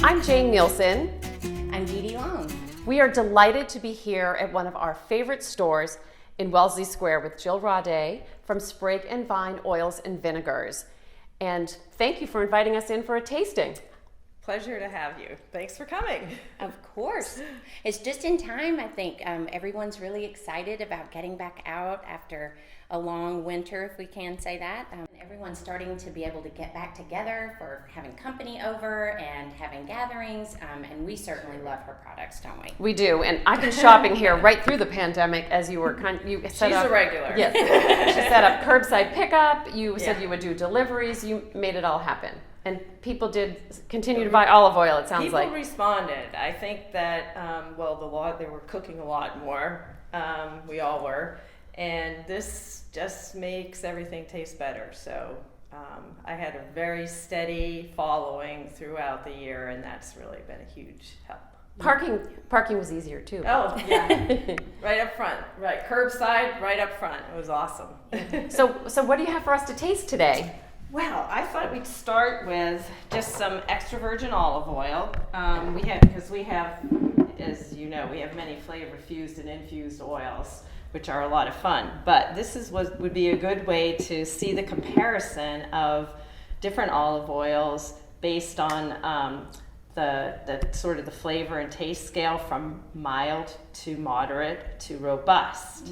I'm Jane Nielsen. I'm Dede Long. We are delighted to be here at one of our favorite stores in Wellesley Square with Jill Roddy from Sprig Vine Oils and Vinegars. And thank you for inviting us in for a tasting. Pleasure to have you. Thanks for coming. Of course. It's just in time, I think. Everyone's really excited about getting back out after a long winter, if we can say that. Everyone's starting to be able to get back together for having company over and having gatherings, and we certainly love her products, don't we? We do, and I've been shopping here right through the pandemic as you were She's a regular. Yes. She set up curbside pickup. You said you would do deliveries. You made it all happen. And people did continue to buy olive oil, it sounds like. People responded. I think that, they were cooking a lot more. We all were. And this just makes everything taste better. So I had a very steady following throughout the year, and that's really been a huge help. Parking was easier too. Oh, yeah. Right up front. Right. Curbside, right up front. It was awesome. So what do you have for us to taste today? Well, I thought we'd start with just some extra virgin olive oil. Because we have, as you know, we have many flavor fused and infused oils, which are a lot of fun. But this would be a good way to see the comparison of different olive oils based on the sort of the flavor and taste scale from mild to moderate to robust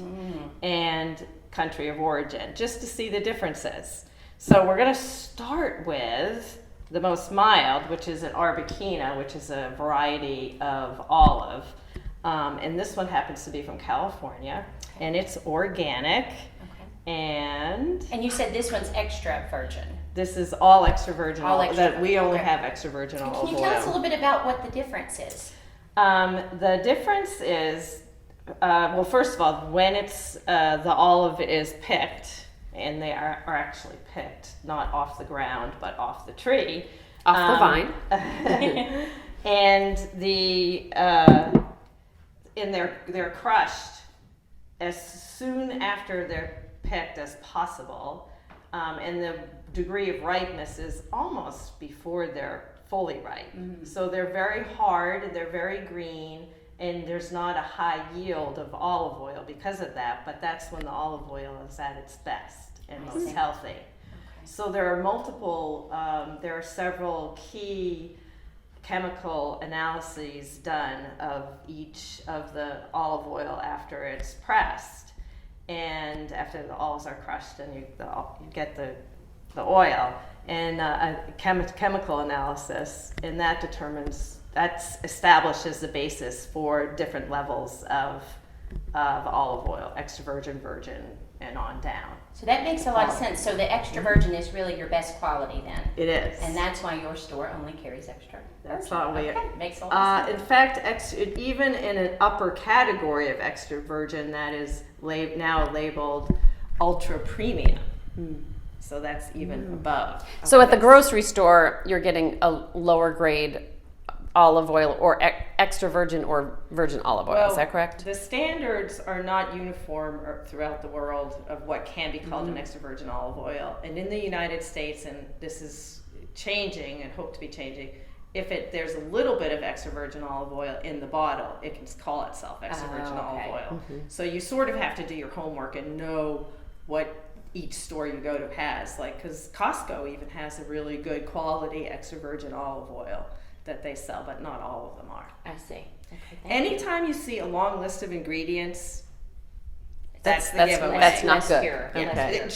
and country of origin, just to see the differences. So we're going to start with the most mild, which is an Arbequina, which is a variety of olive. And this one happens to be from California, and it's organic. And you said this one's extra virgin. This is all extra virgin All olive. extra That we only okay. have extra virgin olive oil. Can you tell us a little bit about what the difference is? The difference is, first of all, when it's the olive is picked, and they are actually picked, not off the ground, but off the tree. Off the vine. And they're crushed as soon after they're picked as possible. And the degree of ripeness is almost before they're fully ripe. Mm-hmm. So they're very hard, they're very green, and there's not a high yield of olive oil because of that, but that's when the olive oil is at its best and most healthy. Okay. So there are several key chemical analyses done of each of the olive oil after it's pressed, and after the olives are crushed and you get the oil, and a chemical analysis, and that establishes the basis for different levels of olive oil, extra virgin, virgin, and on down. So that makes a lot of sense. So the extra virgin is really your best quality then? It is. And that's why your store only carries extra virgin? That's not we. Okay. Makes a lot of sense. In fact, even in an upper category of extra virgin, that is now labeled ultra premium. So that's even above. So at the grocery store, you're getting a lower grade olive oil or extra virgin or virgin olive oil. Is that correct? The standards are not uniform throughout the world of what can be called an extra virgin olive oil. And in the United States, and this is changing and hope to be changing, if there's a little bit of extra virgin olive oil in the bottle, it can call itself extra virgin olive oil. So you sort of have to do your homework and know what each store you go to has. Because Costco even has a really good quality extra virgin olive oil that they sell, but not all of them are. I see. Okay, anytime you see a long list of ingredients, that's the giveaway. That's not good. Okay. You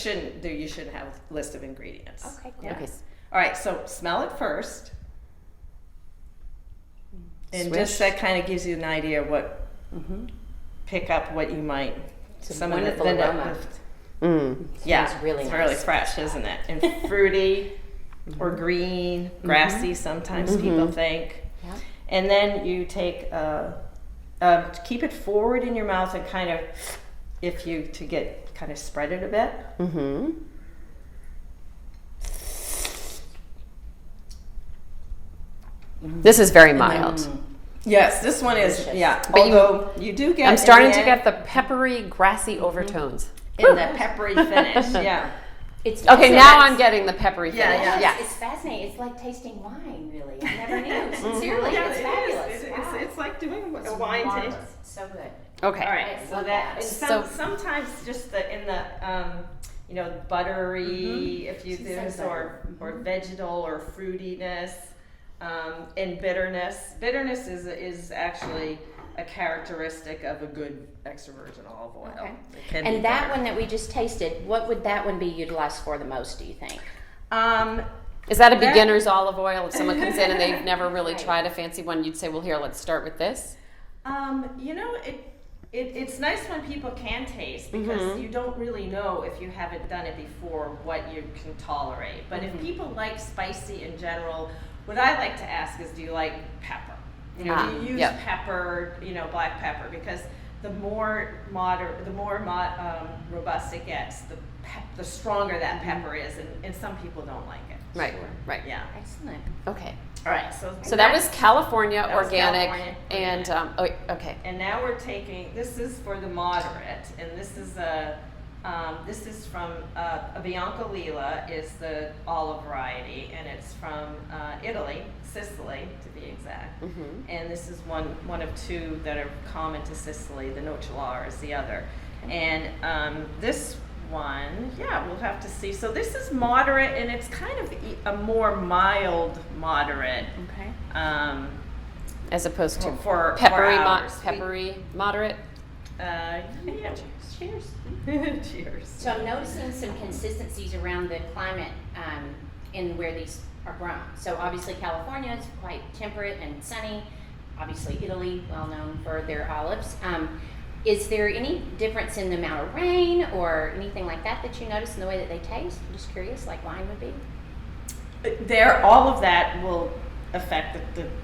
shouldn't have a list of ingredients. Okay, cool. Yeah. Okay. All right, so smell it first. And just that kind of gives you an idea of what, pick up what you might. It's a wonderful aroma. Yeah, really it's nice. really fresh, isn't it? And fruity or green, grassy sometimes people think. Yeah. And then you take, keep it forward in your mouth and kind of, spread it a bit. This is very mild. Yes, this one is, delicious. yeah. But although you do get, I'm starting to get the peppery, grassy overtones. in the peppery finish, yeah. It's Okay, also- now I'm getting the peppery finish. Yeah, Yes, it's fascinating. It's like tasting wine, really. I never knew. Sincerely, Yeah, it's it fabulous. is. Wow. It's like doing It's a wine marvelous. taste. So good. Okay. All right, I so love that that. and So- sometimes just in the buttery if you She said use butter. or vegetal or fruitiness and bitterness. Bitterness is actually a characteristic of a good extra virgin olive oil. Okay. It can be And that bitter. one that we just tasted, what would that one be utilized for the most, do you think? Is that a That- beginner's olive oil? If someone comes in and they've never really Right. tried a fancy one, you'd say, well, here, let's start with this. It's nice when people can taste because you don't really know if you haven't done it before what you can tolerate. But if people like spicy in general, what I like to ask is, do you like pepper? Do you use yep. pepper, black pepper? Because the more robust it gets, the stronger that pepper is, and some people don't like it. Right, Sure. right. Yeah. Excellent. Okay. All right. So that was California That was organic, California and okay. And now we're taking, this is for the moderate, and this is from Bianca Lila is the olive variety, and it's from Italy, Sicily to be exact. And this is one of two that are common to Sicily. The Nocellara is the other, and this one, we'll have to see. So this is moderate, and it's kind of a more mild moderate. Okay. As opposed to For ours. peppery moderate. Cheers. Cheers. So I'm noticing some consistencies around the climate in where these are grown. So obviously California is quite temperate and sunny. Obviously Italy, well known for their olives. Is there any difference in the amount of rain or anything like that that you notice in the way that they taste? I'm just curious, like wine would be. All of that will affect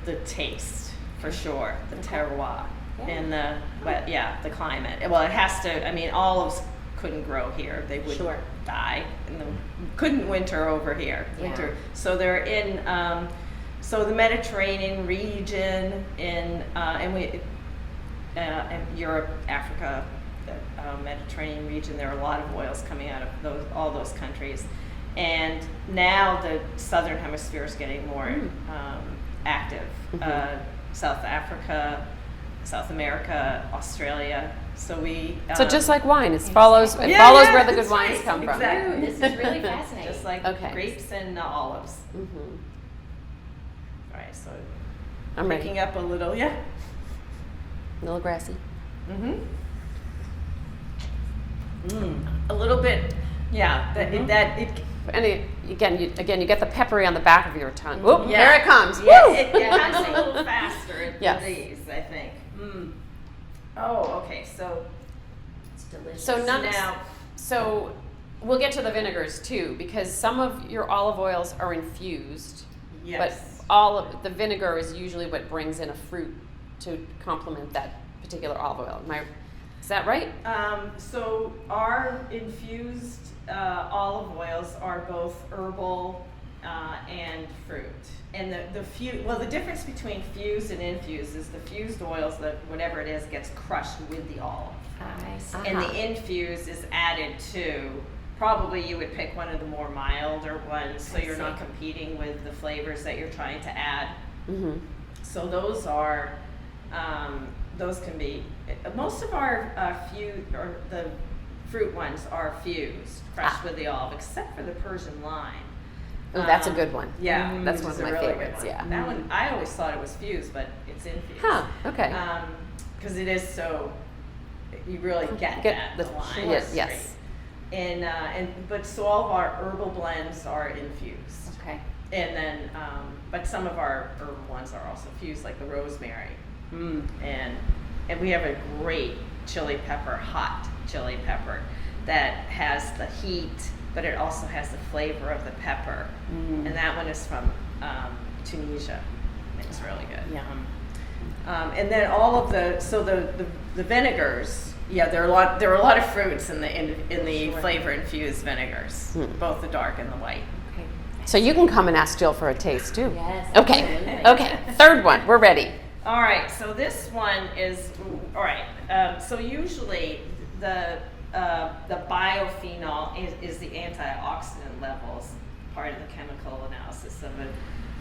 the taste for sure, the terroir and the climate. Well, it has to. I mean, olives couldn't grow here; they would die, and couldn't winter over here. Winter, so they're in. So the Mediterranean region in Europe, Africa, the Mediterranean region, there are a lot of oils coming out of all those countries. And now the southern hemisphere is getting more active. South Africa, South America, Australia. So we. So just like wine, it follows where the good wines come from. Exactly. This is really fascinating. Just like grapes and olives. Mhm. All right, so I'm ready. picking up a little, A little grassy. A little bit, it And again, you get the peppery on the back of your tongue. Whoop, Yeah. there it comes. Yeah, Woo! it comes a little faster Yes. than these, I think. Oh, okay. So It's delicious. So we'll get to the vinegars too, because some of your olive oils are infused, yes, but all of the vinegar is usually what brings in a fruit to complement that particular olive oil. Is that right? So our infused olive oils are both herbal and fruit. And the difference between fused and infused is the fused oils, that whatever it is, gets crushed with the olive. I see. And the infused is added to. Probably you would pick one of the more milder ones, so you're not competing with the flavors that you're trying to add. Mm-hmm. So those are, those can be. Most of our the fruit ones are fused, crushed with the olive, except for the Persian lime. Oh, that's a good one. Yeah, That's which one is of a my really favorites, good one. yeah. That one, I always thought it was fused, but it's infused. Huh, okay. Because it is so, you really get that, the the lime. yes, is yes. great. But so all of our herbal blends are infused. Okay. And then, but some of our herbal ones are also fused, like the rosemary. And we have a great chili pepper, hot chili pepper, that has the heat, but it also has the flavor of the pepper. And that one is from Tunisia. It's really good. Yum. And then all of the vinegars, there are a lot of fruits in the flavor infused vinegars, both the dark and the white. Okay. So you can come and ask Jill for a taste too. Yes. Okay. absolutely. Okay. Third one. We're ready. All right, so this one is all right. So usually the biophenol is the antioxidant levels, part of the chemical analysis of an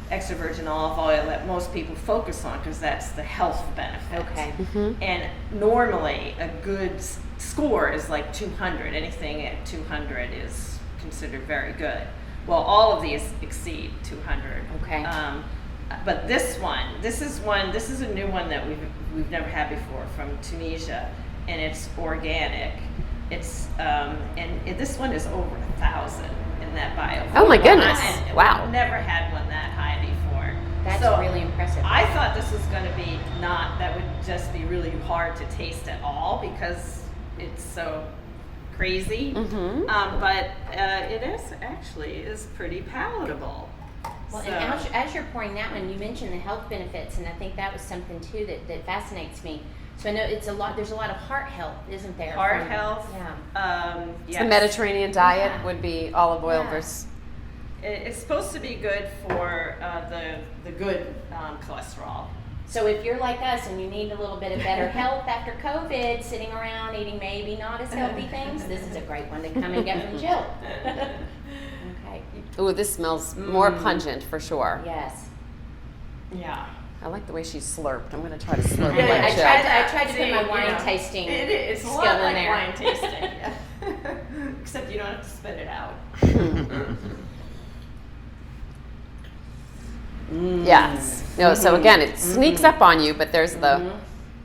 extra virgin olive oil that most people focus on because that's the health benefit. Okay. And normally a good score is like 200. Anything at 200 is considered very good. Well, all of these exceed 200. Okay. But this is a new one that we've never had before from Tunisia, and it's organic. It's and this one is over 1,000 in that biophenol. Oh my goodness! And Wow. we've never had one that high before. That's So really impressive. I thought this was going to be that would just be really hard to taste at all because it's so crazy. But it is pretty palatable. Well, So- and as you're pouring that one, you mentioned the health benefits, and I think that was something too that fascinates me. So I know there's a lot of heart health, isn't there? Heart from- health. Yeah. Yes. The Mediterranean diet Yeah. would be olive oil Yeah. versus. It's supposed to be good for the good cholesterol. So if you're like us and you need a little bit of better health after COVID, sitting around eating maybe not as healthy things, this is a great one to come and get from Jill. Okay. Ooh, this smells more pungent for sure. Yes. Yeah. I like the way she slurped. I'm going to try to slurp Yeah, like I Jill. tried to put my wine tasting It's a skill lot in like there. wine tasting. Except you don't have to spit it out. Yes. No, so again, it sneaks up on you, but there's the.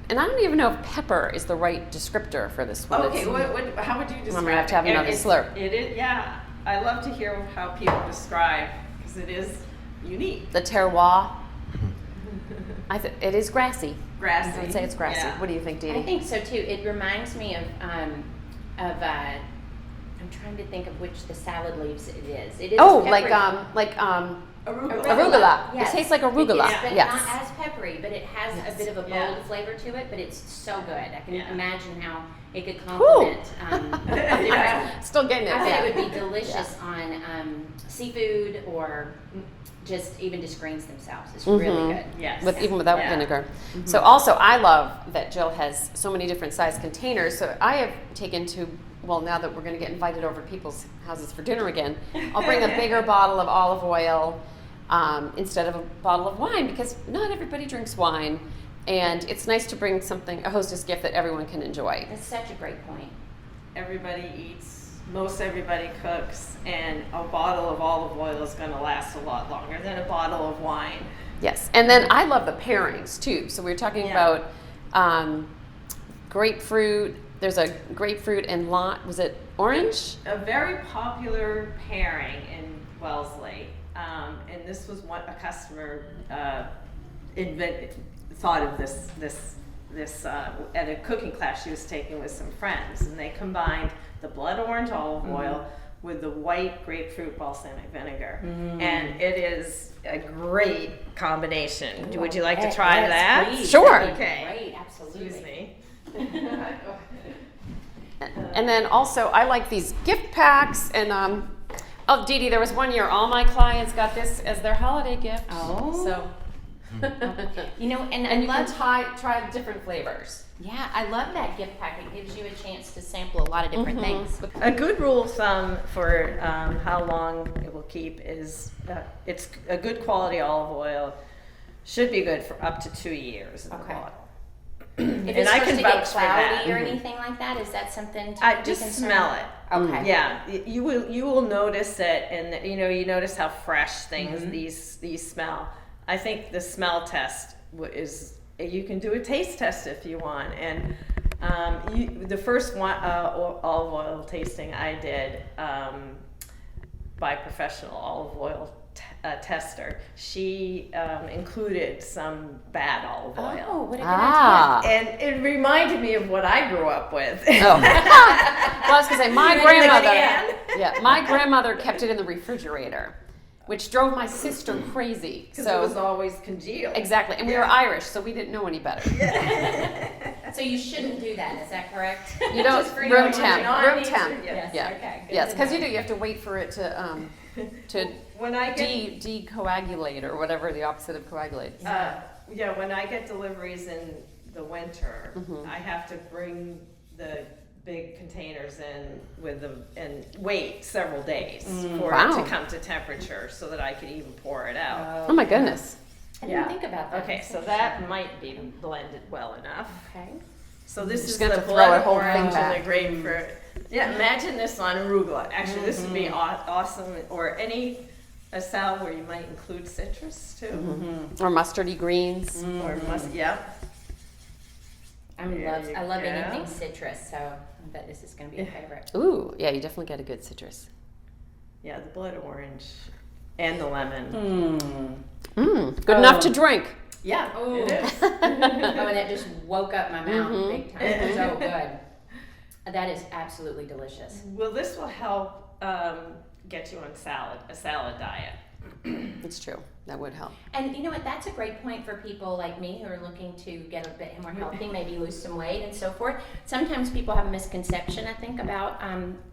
And I don't even know if pepper is the right descriptor for this one. Okay, It's- how would you describe gonna have to have it? another slurp. It is, yeah. I love to hear how people describe because it is unique. the terroir. It is grassy. Grassy. I would say it's grassy. Yeah. What do you think, Dede? I think so too. It reminds me of I'm trying to think of which the salad leaves it is. It is Oh, peppery. Arugula. arugula. Yes. It tastes like arugula. It is, but Yes. not as peppery, but it has a bit of a bold Yeah. flavor to it, but it's so good. I can Yeah. imagine how it could complement. Still getting it. I think Yeah. it would be delicious on seafood or just even just greens themselves. It's really good. Yes. Even without Yeah. vinegar. So also, I love that Jill has so many different size containers. So I have taken to, well, now that we're going to get invited over to people's houses for dinner again, I'll bring a bigger bottle of olive oil instead of a bottle of wine because not everybody drinks wine. And it's nice to bring a hostess gift that everyone can enjoy. That's such a great point. Everybody eats. Most everybody cooks, and a bottle of olive oil is going to last a lot longer than a bottle of wine. Yes, and then I love the pairings too. So we were talking Yeah. about grapefruit. There's a grapefruit and was it orange? A very popular pairing in Wellesley, and this was what a customer thought of this at a cooking class she was taking with some friends, and they combined the blood orange olive oil with the white grapefruit balsamic vinegar, and it is a great combination. Would you like to try Yes, that? please. Sure. That'd be Okay. Great, absolutely. Excuse me. And then also I like these gift packs and oh, Dede, there was one year all my clients got this as their holiday gift. Oh. So You know, and you I can love try different flavors. Yeah, I love that gift pack. It gives you a chance to sample a lot of different things. A good rule of thumb for how long it will keep is it's a good quality olive oil should be good for up to 2 years in the Okay. bottle. If And it's I supposed can to get vouch for that. cloudy or anything like that, is that something to I be just concerned smell it. Okay. Yeah, you will notice it, and you notice how fresh things these smell. I think the smell test is you can do a taste test if you want, and the first one olive oil tasting I did by professional olive oil tester, she included some bad olive oil. Oh, what a good Ah. And it reminded me of what I grew up with. Oh. Well, I was gonna say my grandmother. can? Yeah, my grandmother kept it in the refrigerator, which drove my sister crazy. Because So it was always congealed. exactly, and we were Irish, so we didn't know any better. idea. So you shouldn't do that, is that correct? You don't Just for room your temp. knowledge. Room temp. Yes. Yeah. Okay. good Yes, to because know. you have to wait for it to When I get decoagulate or whatever the opposite of coagulate. when I get deliveries in the winter, I have to bring the big containers in with them and wait several days for Wow. it to come to temperature so that I could even pour it out. Oh my goodness. I didn't think about that. Okay, so that might be blended well enough. Okay. So this Just is gonna the have to throw blood a whole thing orange and back. the grapefruit. Yeah, imagine this on arugula. Actually, this would be awesome. Or a salad where you might include citrus too. Or mustardy greens. Or yeah. I There you love go. anything citrus, so I bet this is going to be a favorite. Ooh, yeah, you definitely get a good citrus. Yeah, the blood orange and the lemon. Good enough to drink. Yeah, Ooh. it is. Oh, and it just woke up my mouth big time. It's so good. That is absolutely delicious. Well, this will help get you on a salad diet. It's true. That would help. And you know what? That's a great point for people like me who are looking to get a bit more healthy, maybe lose some weight and so forth. Sometimes people have a misconception, I think, about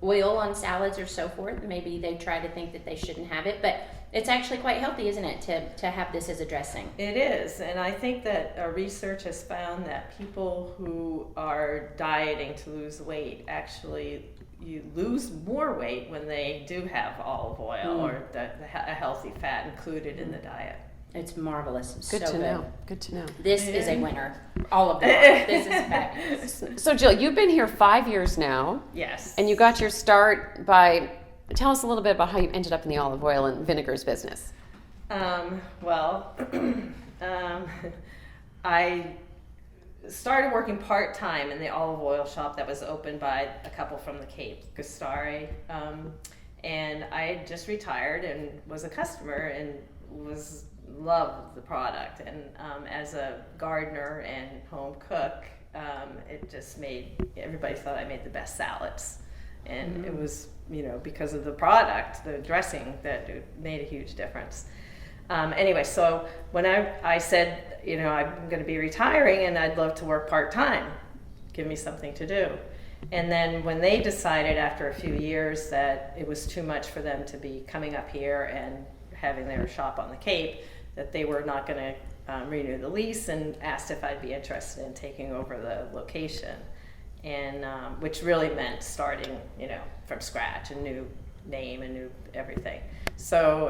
oil on salads or so forth. Maybe they try to think that they shouldn't have it, but it's actually quite healthy, isn't it, to have this as a dressing? It is, and I think that research has found that people who are dieting to lose weight actually you lose more weight when they do have olive oil or a healthy fat included in the diet. It's marvelous. It's Good so to good. know. Good to know. This is a winner. All of them. This is fabulous. So Jill, you've been here 5 years now, Yes. and you got your start by. Tell us a little bit about how you ended up in the olive oil and vinegars business. Well, I started working part-time in the olive oil shop that was opened by a couple from the Cape, Gustare, and I had just retired and was a customer and loved the product. And as a gardener and home cook, it just everybody thought I made the best salads. And it was, because of the product, the dressing, that it made a huge difference. Anyway, so when I said, I'm going to be retiring and I'd love to work part-time, give me something to do. And then when they decided after a few years that it was too much for them to be coming up here and having their shop on the Cape, that they were not going to renew the lease, and asked if I'd be interested in taking over the location. And which really meant starting, from scratch, a new name, a new everything. So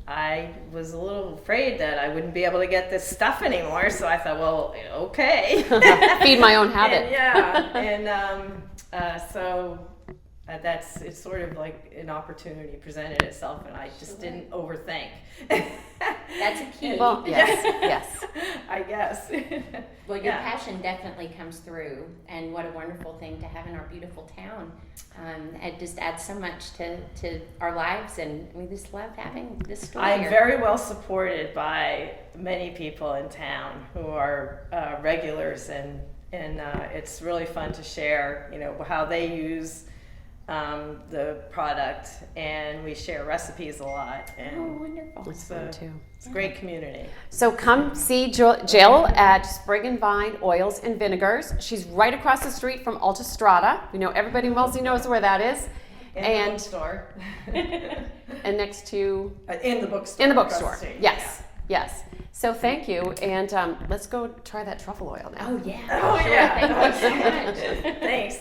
I was a little afraid that I wouldn't be able to get this stuff anymore. So I thought, well, okay. Feed my own habit. So it's sort of like an opportunity presented itself, and I just didn't overthink. That's a key. Well, yes. I guess. Well, your passion definitely comes through, and what a wonderful thing to have in our beautiful town. It just adds so much to our lives, and we just love having this store I'm here. very well supported by many people in town who are regulars, and it's really fun to share, how they use the product, and we share recipes a lot, and Oh, wonderful. That's fun too. it's a great community. So come see Jill at Sprig Vine Oils and Vinegars. She's right across the street from Alta Strada. Everybody in Wellesley knows where that is. In the bookstore. And next to In the bookstore. in the across bookstore. street, Yes. So thank you, and let's go try that truffle oil now. Oh, yeah. Oh, Sure. yeah. Thank you so much. Thanks.